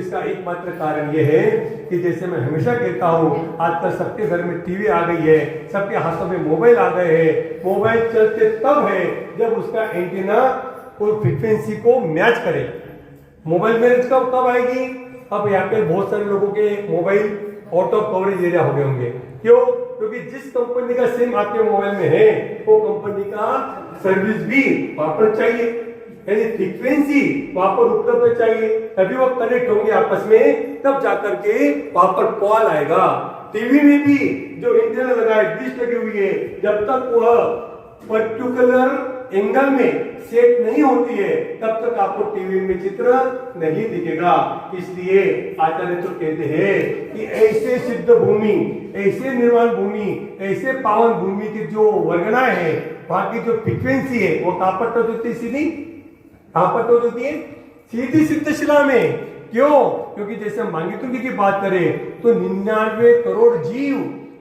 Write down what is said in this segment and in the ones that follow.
इसका एकमात्र कारण यह है कि जैसे मैं हमेशा कहता हूँ, आजकल सबके घर में टीवी आ गई है, सबके हाथों में मोबाइल आ गए हैं। मोबाइल चलते तब है जब उसका एंटीना और फ्रीक्वेंसी को मैच करे। मोबाइल मैच कब आएगी? अब यहाँ पे बहुत सारे लोगों के mobile out of coverage area हो गए होंगे। क्यों? क्योंकि जिस कंपनी का सिम आपके मोबाइल में है वो कंपनी का सर्विस भी वहां पर चाहिए, यानी फ्रीक्वेंसी वहां पर उपलब्ध चाहिए, तभी वो कनेक्ट होंगे आपस में, तब जाकर के वहां पर कॉल आएगा। टीवी में भी जो एंटीना लगा है, डिश लगी हुई है, जब तक वह पर्टिकुलर एंगल में सेट नहीं होती है तब तक आपको टीवी में चित्र नहीं दिखेगा। इसलिए आचार्य तो कहते हैं कि ऐसे सिद्ध भूमि, ऐसे निर्वाण भूमि, ऐसे पावन भूमि की जो वर्गणाएं है, वहां की जो फ्रीक्वेंसी है वो कहां पर टच होती है? सीधी कहां पर टच होती है? सीधी सिद्धशिला में। क्यों? क्योंकि जैसे हम मांगितुंगी की बात करें तो 99 करोड़ जीव,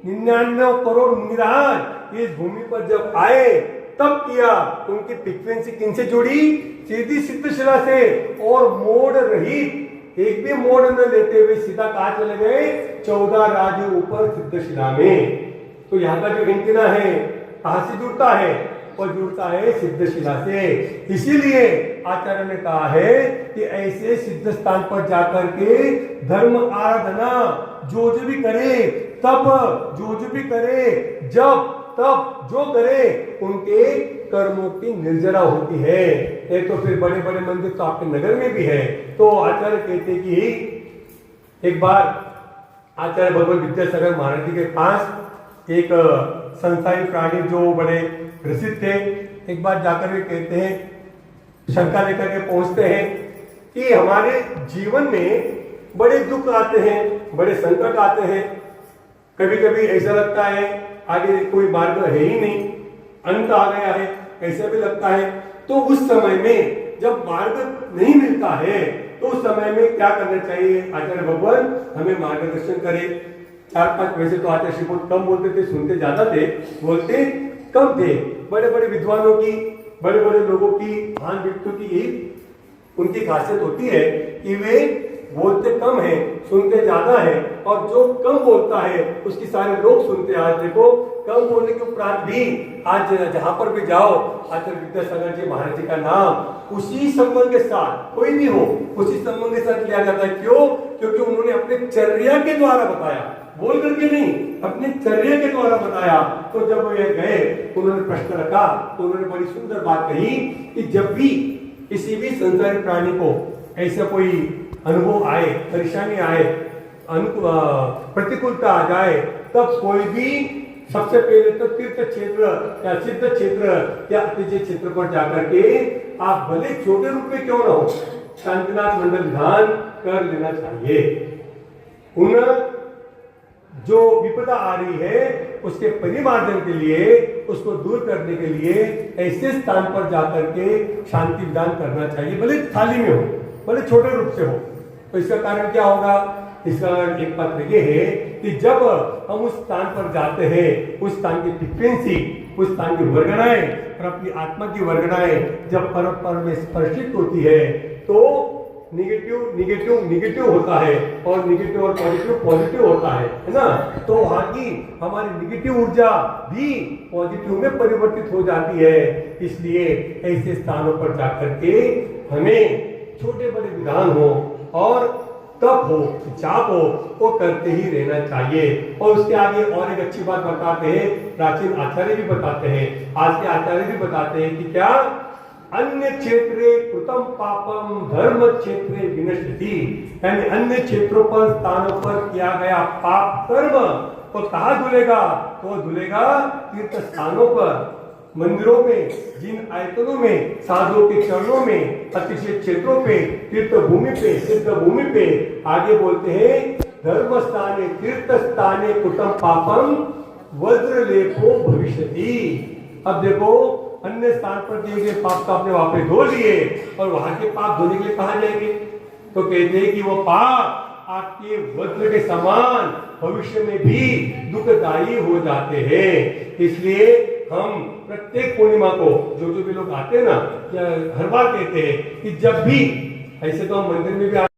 99 करोड़ मुनिराज इस भूमि पर जब आए तब किया, उनकी फ्रीक्वेंसी किनसे जुड़ी? सीधी सिद्धशिला से। और मोड़ रहित, एक भी मोड़ न लेते हुए सीधा कहां चले गए? 14 राज्यों ऊपर सिद्धशिला में। तो यहाँ का जो एंटीना है कहां से जुड़ता है? और जुड़ता है सिद्धशिला से। इसीलिए आचार्य ने कहा है कि ऐसे सिद्ध स्थान पर जाकर के धर्म आराधना जो भी करे, तब जो भी करे, जब तब जो करे, उनके कर्मों की निर्जरा होती है। एक तो फिर बड़े बड़े मंदिर तो आपके नगर में भी है। तो आचार्य कहते कि एक बार आचार्य भगवान विद्यासागर महाराज जी के पास एक संस्थाई प्राणी जो बड़े प्रसिद्ध थे, एक बार जाकर के कहते हैं, शंका लेकर के पहुंचते हैं कि हमारे जीवन में बड़े दुख आते हैं, बड़े संकट आते हैं, कभी कभी ऐसा लगता है आगे कोई मार्ग है ही नहीं, अंत आ गया है, ऐसा भी लगता है। तो उस समय में जब मार्ग नहीं मिलता है तो उस समय में क्या करना चाहिए? आचार्य भगवान हमें मार्गदर्शन करे। 4-5 वैसे तो आचार्य श्री बहुत कम बोलते थे, सुनते ज्यादा थे, बोलते कम थे। बड़े बड़े विद्वानों की, बड़े बड़े लोगों की, महान व्यक्तियों की उनकी खासियत होती है कि वे बोलते कम है, सुनते ज्यादा है, और जो कम बोलता है उसकी सारे लोग सुनते हैं। आज देखो, कम बोलने के उपरांत भी आज जहां पर भी जाओ आचार्य विद्यासागर जी महाराज जी का नाम उसी संबंध के साथ, कोई भी हो, उसी संबंध के साथ लिया जाता है। क्यों? क्योंकि उन्होंने अपने चर्या के द्वारा बताया, बोल करके नहीं, अपने चर्या के द्वारा बताया। तो जब वे गए, उन्होंने प्रश्न रखा, तो उन्होंने बड़ी सुंदर बात कही कि जब भी किसी भी संसारी प्राणी को ऐसा कोई अनुभव आए, परेशानी आए, प्रतिकूलता आ जाए, तब कोई भी सबसे पहले तो तीर्थ क्षेत्र या सिद्ध क्षेत्र या अतिजय क्षेत्र पर जाकर के आप भले छोटे रूप में क्यों न हो, शांतिनाथ मंडल ध्यान कर लेना चाहिए। उन जो विपदा आ रही है उसके परिमार्जन के लिए, उसको दूर करने के लिए ऐसे स्थान पर जाकर के शांति विधान करना चाहिए, भले थाली में हो, भले छोटे रूप से हो। तो इसका कारण क्या होगा? इसका एक पत्र ये है कि जब हम उस स्थान पर जाते हैं, उस स्थान की फ्रीक्वेंसी, उस स्थान की वर्गणाएं और अपनी आत्मा की वर्गणाएं जब परम में स्पर्शित होती है तो निगेटिव निगेटिव निगेटिव होता है और निगेटिव और पॉजिटिव पॉजिटिव होता है ना। तो वहां की हमारी निगेटिव ऊर्जा भी पॉजिटिव में परिवर्तित हो जाती है। इसलिए ऐसे स्थानों पर जाकर के हमें छोटे बड़े विधान हो और तप हो, जाप हो, वो करते ही रहना चाहिए। और उसके आगे और एक अच्छी बात बताते हैं, प्राचीन आचार्य भी बताते हैं, आज के आचार्य भी बताते हैं कि क्या? अन्य क्षेत्रे कृतम पापम धर्म क्षेत्रे विनश्यति, यानी अन्य क्षेत्रों पर, स्थानों पर किया गया पाप कर्म तो कहाँ धुलेगा? तो धुलेगा तीर्थ स्थानों पर, मंदिरों में, जिन आयतनों में, साधुओं के चरणों में, अतिशय क्षेत्रों पे, तीर्थ भूमि पे, सिद्ध भूमि पे। आगे बोलते हैं धर्म स्थाने तीर्थ स्थाने कृतम पापम वज्रलेपो भविष्यति। अब देखो, अन्य स्थान पर दिए गए पाप तो आपने वहां पे धो लिए, और वहां के पाप धोने के लिए कहां जाएंगे? तो कहते हैं कि वो पाप आपके वज्र के समान भविष्य में भी दुखदायी हो जाते हैं। इसलिए हम प्रत्येक पूर्णिमा को जो भी लोग आते हैं ना, हर बार कहते हैं कि जब भी, ऐसे तो हम मंदिर में भी